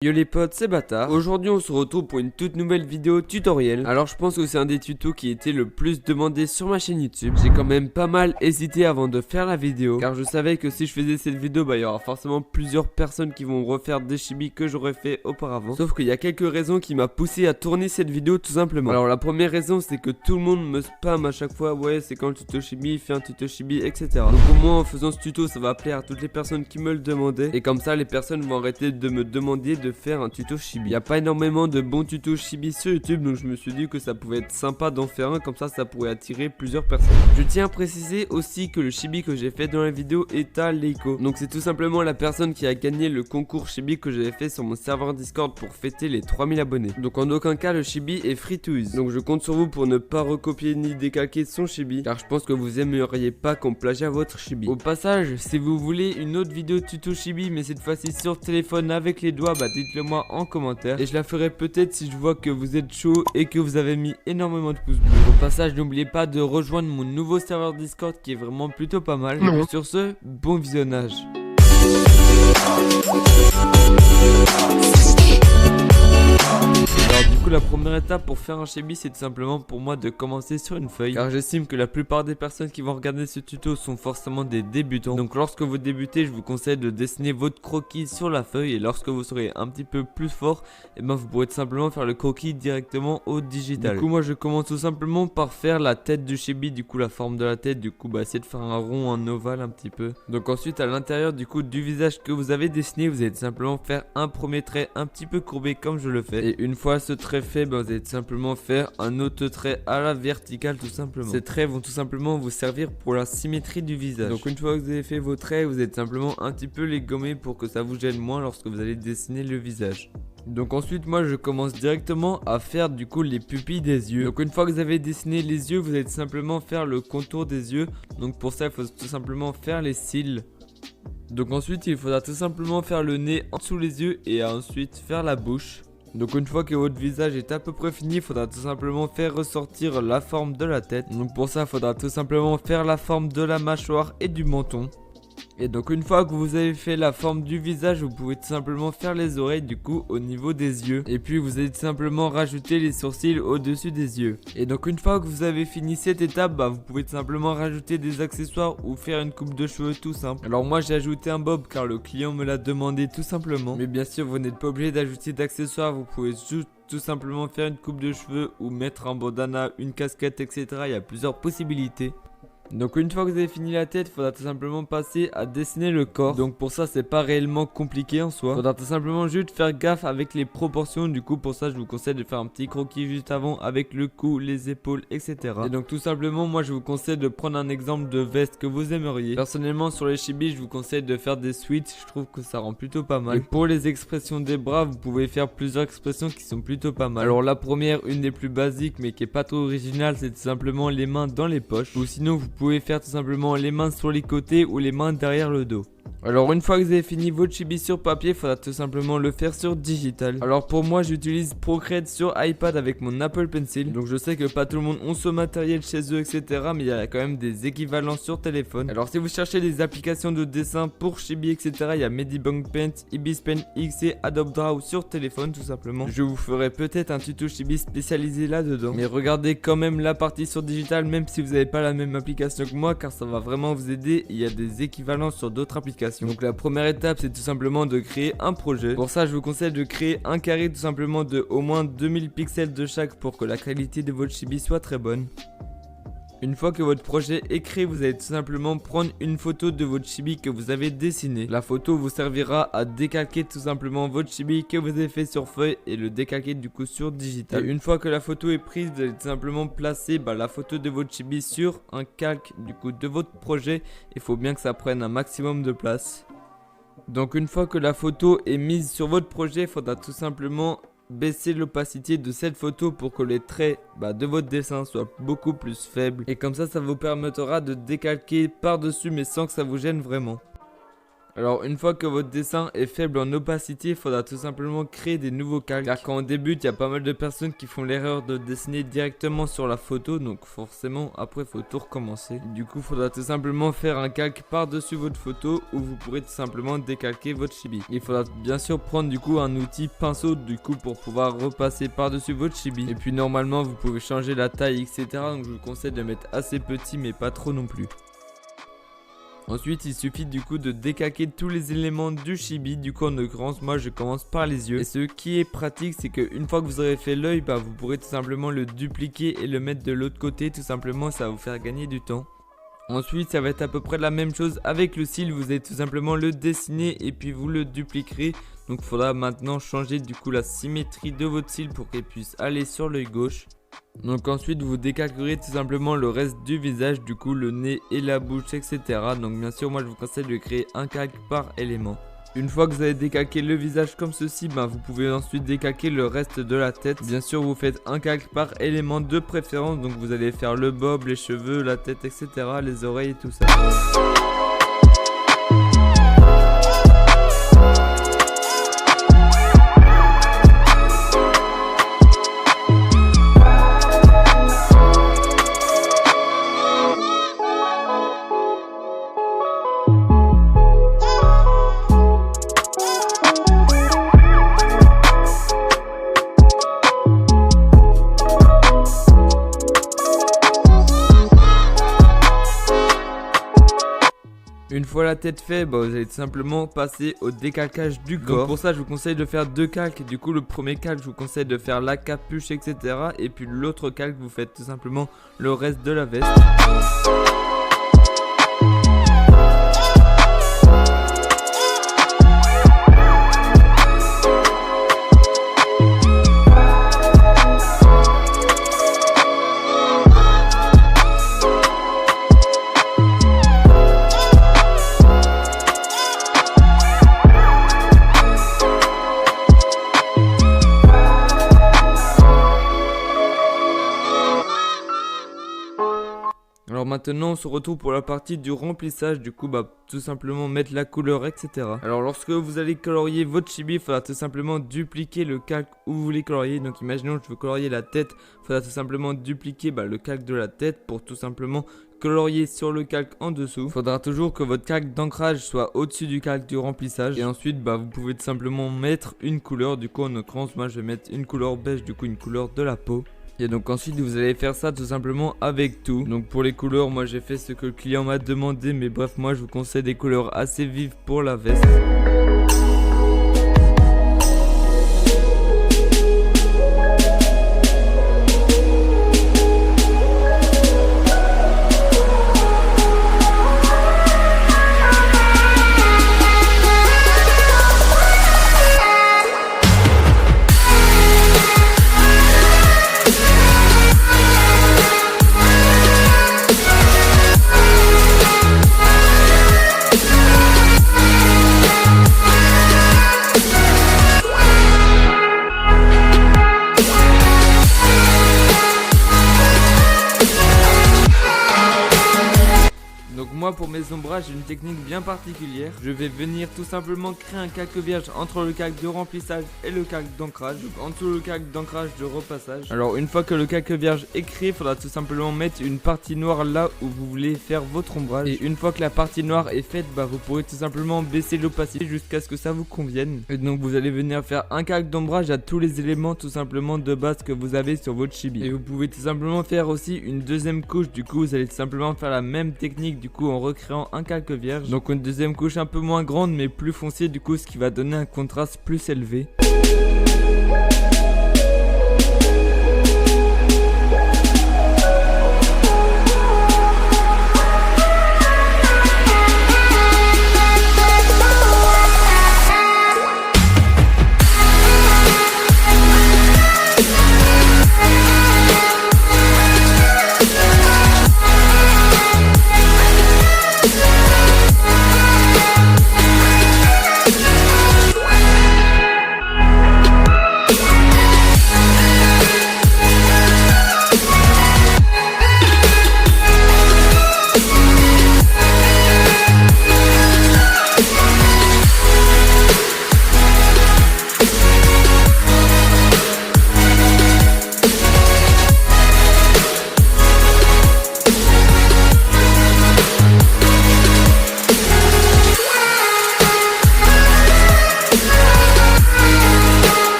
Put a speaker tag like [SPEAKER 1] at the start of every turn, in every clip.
[SPEAKER 1] Yo les potes, c'est Bâtard. Aujourd'hui on se retrouve pour une toute nouvelle vidéo tutoriel. Alors je pense que c'est un des tutos qui était le plus demandé sur ma chaîne YouTube. J'ai quand même pas mal hésité avant de faire la vidéo, car je savais que si je faisais cette vidéo, il y aura forcément plusieurs personnes qui vont refaire des chibis que j'aurais fait auparavant. Sauf qu'il y a quelques raisons qui m'a poussé à tourner cette vidéo tout simplement. Alors la première raison, c'est que tout le monde me spam à chaque fois. Ouais, c'est quand le tuto chibi, fais un tuto chibi, etc. Donc au moins en faisant ce tuto, ça va plaire à toutes les personnes qui me le demandaient. Et comme ça, les personnes vont arrêter de me demander de faire un tuto chibi. Il n'y a pas énormément de bons tutos chibi sur YouTube, donc je me suis dit que ça pouvait être sympa d'en faire un, comme ça pourrait attirer plusieurs personnes. Je tiens à préciser aussi que le chibi que j'ai fait dans la vidéo est à Leiko. Donc c'est tout simplement la personne qui a gagné le concours chibi que j'avais fait sur mon serveur Discord pour fêter les 3000 abonnés. Donc en aucun cas le chibi est free to use. Donc je compte sur vous pour ne pas recopier ni décalquer son chibi, car je pense que vous aimeriez pas qu'on plagia votre chibi. Au passage, si vous voulez une autre vidéo tuto chibi, mais cette fois-ci sur téléphone avec les doigts, dites-le moi en commentaire et je la ferai peut-être si je vois que vous êtes chaud et que vous avez mis énormément de pouces bleus. Au passage, n'oubliez pas de rejoindre mon nouveau serveur Discord qui est vraiment plutôt pas mal. Sur ce, bon visionnage. Alors du coup la première étape pour faire un chibi, c'est tout simplement pour moi de commencer sur une feuille, car j'estime que la plupart des personnes qui vont regarder ce tuto sont forcément des débutants. Donc lorsque vous débutez, je vous conseille de dessiner votre croquis sur la feuille, et lorsque vous serez un petit peu plus fort, vous pourrez tout simplement faire le croquis directement au digital. Du coup moi je commence tout simplement par faire la tête du chibi, du coup la forme de la tête, du coup essayer de faire un rond, un ovale un petit peu. Donc ensuite à l'intérieur du coup du visage que vous avez dessiné, vous allez tout simplement faire un premier trait un petit peu courbé comme je le fais, et une fois ce trait fait, vous allez tout simplement faire un autre trait à la verticale tout simplement. Ces traits vont tout simplement vous servir pour la symétrie du visage. Donc une fois que vous avez fait vos traits, vous allez simplement un petit peu les gommer pour que ça vous gêne moins lorsque vous allez dessiner le visage. Donc ensuite moi je commence directement à faire du coup les pupilles des yeux. Donc une fois que vous avez dessiné les yeux, vous allez simplement faire le contour des yeux. Donc pour ça il faut tout simplement faire les cils. Donc ensuite il faudra tout simplement faire le nez en dessous les yeux et ensuite faire la bouche. Donc une fois que votre visage est à peu près fini, il faudra tout simplement faire ressortir la forme de la tête. Donc pour ça il faudra tout simplement faire la forme de la mâchoire et du menton. Et donc une fois que vous avez fait la forme du visage, vous pouvez tout simplement faire les oreilles du coup au niveau des yeux. Et puis vous allez tout simplement rajouter les sourcils au-dessus des yeux. Et donc une fois que vous avez fini cette étape, vous pouvez tout simplement rajouter des accessoires ou faire une coupe de cheveux tout simple. Alors moi j'ai ajouté un bob car le client me l'a demandé tout simplement. Mais bien sûr vous n'êtes pas obligé d'ajouter d'accessoires, vous pouvez juste tout simplement faire une coupe de cheveux ou mettre un bandana, une casquette, etc. Il y a plusieurs possibilités. Donc une fois que vous avez fini la tête, il faudra tout simplement passer à dessiner le corps. Donc pour ça c'est pas réellement compliqué en soi. Il faudra tout simplement juste faire gaffe avec les proportions. Du coup pour ça je vous conseille de faire un petit croquis juste avant avec le cou, les épaules, etc. Et donc tout simplement moi je vous conseille de prendre un exemple de veste que vous aimeriez. Personnellement sur les chibis je vous conseille de faire des switches. Je trouve que ça rend plutôt pas mal. Et pour les expressions des bras, vous pouvez faire plusieurs expressions qui sont plutôt pas mal. Alors la première, une des plus basiques mais qui est pas trop originale, c'est tout simplement les mains dans les poches. Ou sinon vous pouvez faire tout simplement les mains sur les côtés ou les mains derrière le dos. Alors une fois que vous avez fini votre chibi sur papier, il faudra tout simplement le faire sur digital. Alors pour moi j'utilise Procreate sur iPad avec mon Apple Pencil. Donc je sais que pas tout le monde ont ce matériel chez eux, etc. Mais il y a quand même des équivalents sur téléphone. Alors si vous cherchez des applications de dessin pour chibi, etc. Il y a Medibang Paint, Ibis Pen X et Adobe Draw sur téléphone tout simplement. Je vous ferai peut-être un tuto chibi spécialisé là-dedans. Mais regardez quand même la partie sur digital, même si vous n'avez pas la même application que moi, car ça va vraiment vous aider. Il y a des équivalents sur d'autres applications. Donc la première étape c'est tout simplement de créer un projet. Pour ça je vous conseille de créer un carré tout simplement de au moins 2000 pixels de chaque pour que la qualité de votre chibi soit très bonne. Une fois que votre projet est créé, vous allez tout simplement prendre une photo de votre chibi que vous avez dessiné. La photo vous servira à décalquer tout simplement votre chibi que vous avez fait sur feuille et le décalquer du coup sur digital. Et une fois que la photo est prise, vous allez tout simplement placer la photo de votre chibi sur un calque du coup de votre projet. Il faut bien que ça prenne un maximum de place. Donc une fois que la photo est mise sur votre projet, il faudra tout simplement baisser l'opacité de cette photo pour que les traits de votre dessin soient beaucoup plus faibles. Et comme ça vous permettra de décalquer par dessus mais sans que ça vous gêne vraiment. Alors une fois que votre dessin est faible en opacité, il faudra tout simplement créer des nouveaux calques. Car quand on débute, il y a pas mal de personnes qui font l'erreur de dessiner directement sur la photo. Donc forcément, après, il faut tout recommencer. Du coup, il faudra tout simplement faire un calque par-dessus votre photo où vous pourrez tout simplement décalquer votre chibi. Il faudra bien sûr prendre du coup un outil pinceau du coup pour pouvoir repasser par-dessus votre chibi. Et puis normalement, vous pouvez changer la taille, etc. Donc je vous conseille de mettre assez petit mais pas trop non plus. Ensuite, il suffit du coup de décalquer tous les éléments du chibi. Du coup, en l'occurrence, moi je commence par les yeux. Et ce qui est pratique, c'est qu'une fois que vous aurez fait l'œil, vous pourrez tout simplement le dupliquer et le mettre de l'autre côté. Tout simplement, ça va vous faire gagner du temps. Ensuite, ça va être à peu près la même chose avec le cil. Vous allez tout simplement le dessiner et puis vous le dupliquerez. Donc, il faudra maintenant changer du coup la symétrie de votre cil pour qu'elle puisse aller sur l'œil gauche. Donc ensuite vous décalquerez tout simplement le reste du visage, du coup le nez et la bouche, etc. Donc bien sûr moi je vous conseille de créer un calque par élément. Une fois que vous avez décalqué le visage comme ceci, vous pouvez ensuite décalquer le reste de la tête. Bien sûr vous faites un calque par élément de préférence, donc vous allez faire le bob, les cheveux, la tête, etc. Les oreilles et tout ça. Une fois la tête faite, vous allez tout simplement passer au décalcage du corps. Donc pour ça, je vous conseille de faire deux calques. Du coup, le premier calque, je vous conseille de faire la capuche, etc. Et puis l'autre calque, vous faites tout simplement le reste de la veste. Alors maintenant on se retrouve pour la partie du remplissage, du coup tout simplement mettre la couleur, etc. Alors lorsque vous allez colorier votre chibi, il faudra tout simplement dupliquer le calque où vous voulez colorier. Donc imaginons que je veux colorier la tête, il faudra tout simplement dupliquer le calque de la tête pour tout simplement colorier sur le calque en dessous. Il faudra toujours que votre calque d'ancrage soit au-dessus du calque du remplissage. Et ensuite vous pouvez tout simplement mettre une couleur, du coup en l'occurrence moi je vais mettre une couleur beige, du coup une couleur de la peau. Et donc ensuite vous allez faire ça tout simplement avec tout. Donc pour les couleurs, moi j'ai fait ce que le client m'a demandé, mais bref moi je vous conseille des couleurs assez vives pour la veste. Moi pour mes ombrages j'ai une technique bien particulière. Je vais venir tout simplement créer un calque vierge entre le calque de remplissage et le calque d'ancrage. Donc en dessous le calque d'ancrage de repassage. Alors une fois que le calque vierge est créé, il faudra tout simplement mettre une partie noire là où vous voulez faire votre ombrage. Et une fois que la partie noire est faite, vous pourrez tout simplement baisser l'opacité jusqu'à ce que ça vous convienne. Et donc vous allez venir faire un calque d'ombrage à tous les éléments tout simplement de base que vous avez sur votre chibi. Et vous pouvez tout simplement faire aussi une deuxième couche. Du coup vous allez tout simplement faire la même technique du coup en recréant un calque vierge. Donc une deuxième couche un peu moins grande mais plus foncée, du coup ce qui va donner un contraste plus élevé.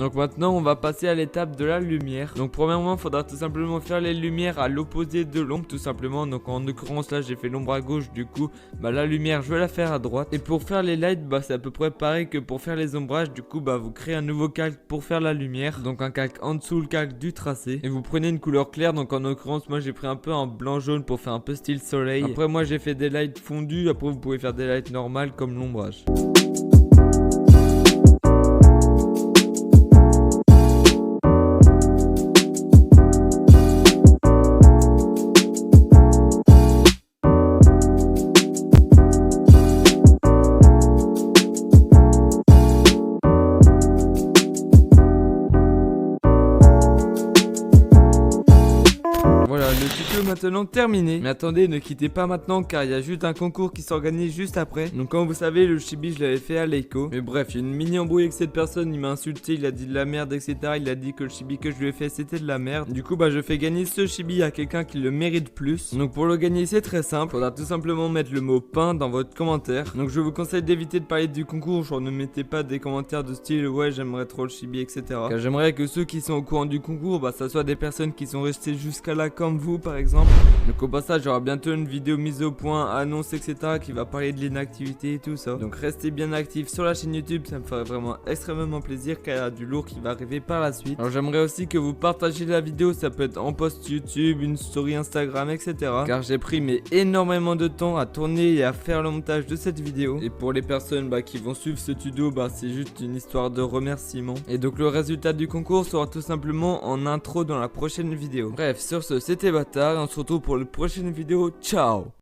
[SPEAKER 1] Donc maintenant on va passer à l'étape de la lumière. Donc premièrement il faudra tout simplement faire les lumières à l'opposé de l'ombre tout simplement. Donc en l'occurrence là j'ai fait l'ombre à gauche, du coup bah la lumière je vais la faire à droite. Et pour faire les lights bah c'est à peu près pareil que pour faire les ombrages. Du coup bah vous créez un nouveau calque pour faire la lumière. Donc un calque en dessous le calque du tracé. Et vous prenez une couleur claire. Donc en l'occurrence moi j'ai pris un peu en blanc jaune pour faire un peu style soleil. Après moi j'ai fait des lights fondus. Après vous pouvez faire des lights normales comme l'ombrage. Voilà, le tuto est maintenant terminé. Mais attendez, ne quittez pas maintenant car il y a juste un concours qui s'organise juste après. Donc comme vous savez, le chibi je l'avais fait à Leiko. Mais bref, il y a une mini embrouille avec cette personne, il m'a insulté, il a dit de la merde, etc. Il a dit que le chibi que je lui ai fait c'était de la merde. Du coup bah je fais gagner ce chibi à quelqu'un qui le mérite plus. Donc pour le gagner c'est très simple, faudra tout simplement mettre le mot pain dans votre commentaire. Donc je vous conseille d'éviter de parler du concours, genre ne mettez pas des commentaires de style ouais j'aimerais trop le chibi, etc. Car j'aimerais que ceux qui sont au courant du concours, bah ça soit des personnes qui sont restées jusqu'à là comme vous par exemple. Donc au passage il y aura bientôt une vidéo mise au point, annonce etc. qui va parler de l'inactivité et tout ça. Donc restez bien actifs sur la chaîne YouTube, ça me ferait vraiment extrêmement plaisir car il y a du lourd qui va arriver par la suite. Alors j'aimerais aussi que vous partagez la vidéo, ça peut être en post YouTube, une story Instagram etc. Car j'ai pris énormément de temps à tourner et à faire le montage de cette vidéo. Et pour les personnes qui vont suivre ce tuto, c'est juste une histoire de remerciement. Et donc le résultat du concours sera tout simplement en intro dans la prochaine vidéo. Bref, sur ce c'était Bâtard, on se retrouve pour la prochaine vidéo, ciao.